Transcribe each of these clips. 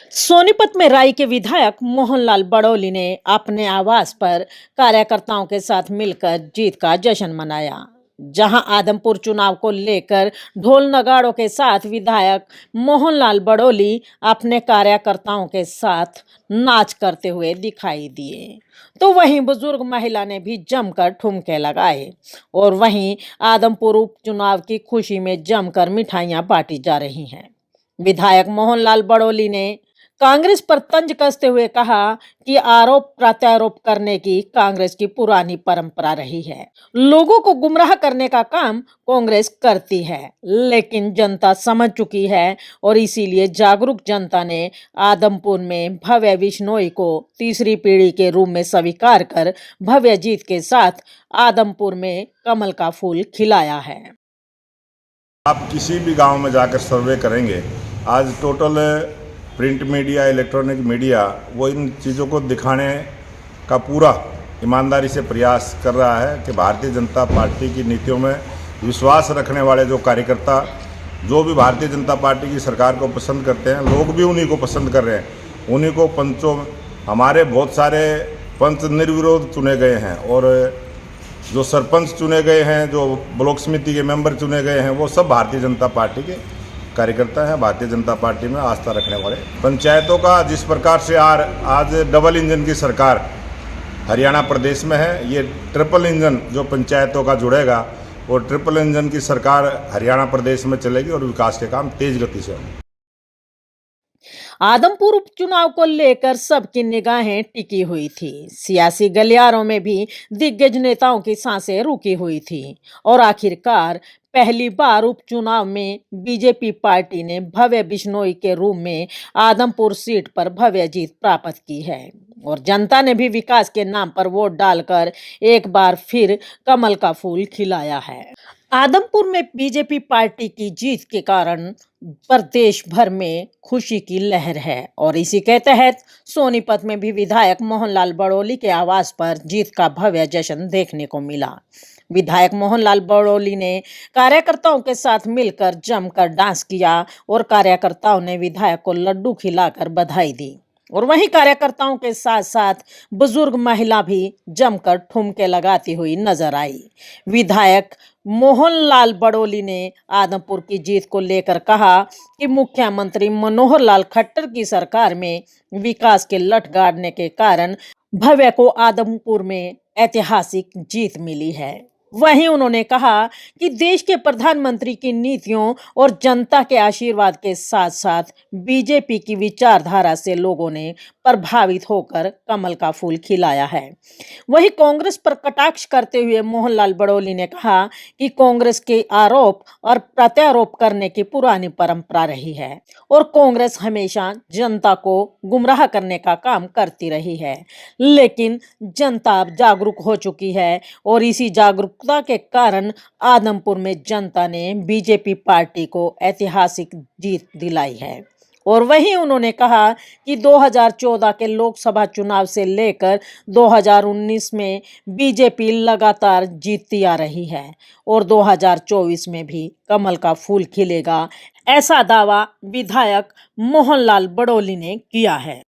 सोनीपत में राई के विधायक मोहनलाल बड़ौली ने अपने आवास पर कार्यकर्ताओं के साथ मिलकर जीत का जश्न मनाया। जहां आदमपुर चुनाव को लेकर ढोल नगाड़ों के साथ विधायक मोहनलाल बड़ौली अपने कार्यकर्ताओं के साथ नाच करते हुए दिखाई दिए, तो वहीं बुजुर्ग महिला ने भी जमकर ठुमके लगाए। और वहीं आदमपुर उपचुनाव की खुशी में जमकर मिठाइयां बांटी जा रही हैं। विधायक मोहनलाल बड़ौली ने कांग्रेस पर तंज कसते हुए कहा कि आरोप प्रत्यारोप करने की कांग्रेस की पुरानी परंपरा रही है। लोगों को गुमराह करने का काम कांग्रेस करती है, लेकिन जनता समझ चुकी है और इसीलिए जागरूक जनता ने आदमपुर में भव्य बिश्नोई को तीसरी पीढ़ी के रूप में स्वीकार कर भव्य जीत के साथ आदमपुर में कमल का फूल खिलाया है। आप किसी भी गांव में जाकर सर्वे करेंगे, आज total print media, electronic media वो इन चीज़ों को दिखाने का पूरा ईमानदारी से प्रयास कर रहा है कि भारतीय जनता पार्टी की नीतियों में विश्वास रखने वाले जो कार्यकर्ता, जो भी भारतीय जनता पार्टी की सरकार को पसंद करते हैं, लोग भी उन्हीं को पसंद कर रहे हैं। उन्हीं को पंचों, हमारे बहुत सारे पंच निर्विरोध चुने गए हैं और जो सरपंच चुने गए हैं, जो ब्लॉक समिति के मेंबर चुने गए हैं, वो सब भारतीय जनता पार्टी के कार्यकर्ता हैं, भारतीय जनता पार्टी में आस्था रखने वाले। पंचायतों का जिस प्रकार से आज डबल इंजन की सरकार हरियाणा प्रदेश में है, ये ट्रिपल इंजन जो पंचायतों का जुड़ेगा, वो ट्रिपल इंजन की सरकार हरियाणा प्रदेश में चलेगी और विकास के काम तेज गति से होंगे। आदमपुर उपचुनाव को लेकर सबकी निगाहें टिकी हुई थी। सियासी गलियारों में भी दिग्गज नेताओं की सांसें रुकी हुई थी और आखिरकार पहली बार उपचुनाव में बीजेपी पार्टी ने भव्य बिश्नोई के रूप में आदमपुर सीट पर भव्य जीत प्राप्त की है और जनता ने भी विकास के नाम पर वोट डालकर एक बार फिर कमल का फूल खिलाया है। आदमपुर में बीजेपी पार्टी की जीत के कारण प्रदेश भर में खुशी की लहर है और इसी के तहत सोनीपत में भी विधायक मोहनलाल बड़ौली के आवास पर जीत का भव्य जश्न देखने को मिला। विधायक मोहनलाल बड़ौली ने कार्यकर्ताओं के साथ मिलकर जमकर डांस किया और कार्यकर्ताओं ने विधायक को लड्डू खिलाकर बधाई दी और वहीं कार्यकर्ताओं के साथ साथ बुजुर्ग महिला भी जमकर ठुमके लगाती हुई नजर आई। विधायक मोहनलाल बड़ौली ने आदमपुर की जीत को लेकर कहा कि मुख्यमंत्री मनोहर लाल खट्टर की सरकार में विकास के लठ गाड़ने के कारण भव्य को आदमपुर में ऐतिहासिक जीत मिली है। वहीं उन्होंने कहा कि देश के प्रधानमंत्री की नीतियों और जनता के आशीर्वाद के साथ साथ बीजेपी की विचारधारा से लोगों ने प्रभावित होकर कमल का फूल खिलाया है। वहीं कांग्रेस पर कटाक्ष करते हुए मोहनलाल बड़ौली ने कहा कि कांग्रेस के आरोप और प्रत्यारोप करने की पुरानी परंपरा रही है और कांग्रेस हमेशा जनता को गुमराह करने का काम करती रही है, लेकिन जनता अब जागरूक हो चुकी है और इसी जागरूकता के कारण आदमपुर में जनता ने बीजेपी पार्टी को ऐतिहासिक जीत दिलाई है। और वहीं उन्होंने कहा कि 2014 के लोकसभा चुनाव से लेकर 2019 में बीजेपी लगातार जीतती आ रही है और 2024 में भी कमल का फूल खिलेगा, ऐसा दावा विधायक मोहनलाल बड़ौली ने किया है।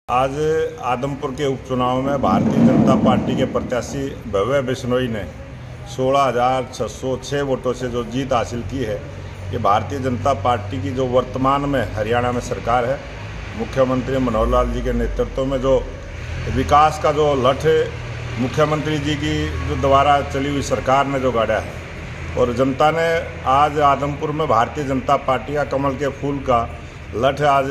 आज आदमपुर के उपचुनाव में भारतीय जनता पार्टी के प्रत्याशी भव्य बिश्नोई ने 16,606 वोटों से जो जीत हासिल की है, ये भारतीय जनता पार्टी की जो वर्तमान में हरियाणा में सरकार है, मुख्यमंत्री मनोहर लाल जी के नेतृत्व में जो विकास का जो लठ मुख्यमंत्री जी की जो द्वारा चली हुई सरकार ने जो गाड़ा है और जनता ने आज आदमपुर में भारतीय जनता पार्टी का कमल के फूल का लठ आज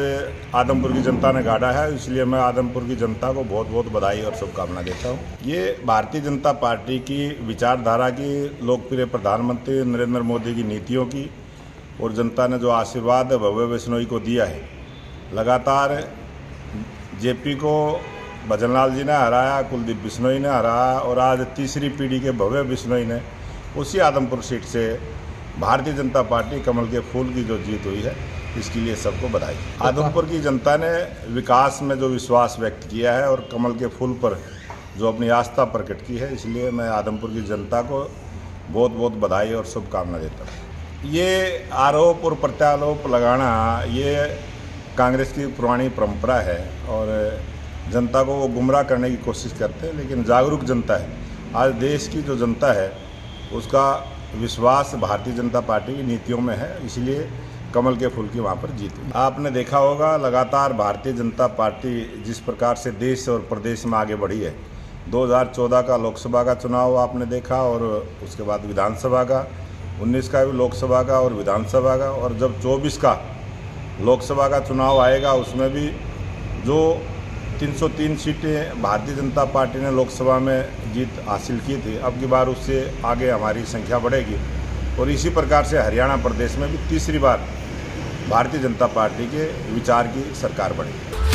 आदमपुर की जनता ने गाड़ा है। इसलिए मैं आदमपुर की जनता को बहुत बहुत बधाई और शुभकामना देता हूँ। ये भारतीय जनता पार्टी की विचारधारा की, लोकप्रिय प्रधानमंत्री नरेंद्र मोदी की नीतियों की और जनता ने जो आशीर्वाद भव्य बिश्नोई को दिया है, लगातार जेपी को भजनलाल जी ने हराया, कुलदीप बिश्नोई ने हराया और आज तीसरी पीढ़ी के भव्य बिश्नोई ने उसी आदमपुर सीट से भारतीय जनता पार्टी कमल के फूल की जो जीत हुई है, इसके लिए सबको बधाई। आदमपुर की जनता ने विकास में जो विश्वास व्यक्त किया है और कमल के फूल पर जो अपनी आस्था प्रकट की है, इसलिए मैं आदमपुर की जनता को बहुत बहुत बधाई और शुभकामना देता हूँ। ये आरोप और प्रत्यारोप लगाना, ये कांग्रेस की पुरानी परंपरा है और जनता को वो गुमराह करने की कोशिश करते हैं, लेकिन जागरूक जनता है। आज देश की जो जनता है उसका विश्वास भारतीय जनता पार्टी की नीतियों में है, इसलिए कमल के फूल की वहाँ पर जीत हुई। आपने देखा होगा लगातार भारतीय जनता पार्टी जिस प्रकार से देश और प्रदेश में आगे बढ़ी है। 2014 का लोकसभा का चुनाव आपने देखा और उसके बाद विधानसभा का, 19 का भी लोकसभा का और विधानसभा का, और जब 24 का लोकसभा का चुनाव आएगा उसमें भी जो 303 सीटें भारतीय जनता पार्टी ने लोकसभा में जीत हासिल की थी, अब की बार उससे आगे हमारी संख्या बढ़ेगी और इसी प्रकार से हरियाणा प्रदेश में भी तीसरी बार भारतीय जनता पार्टी के विचार की सरकार बनेगी।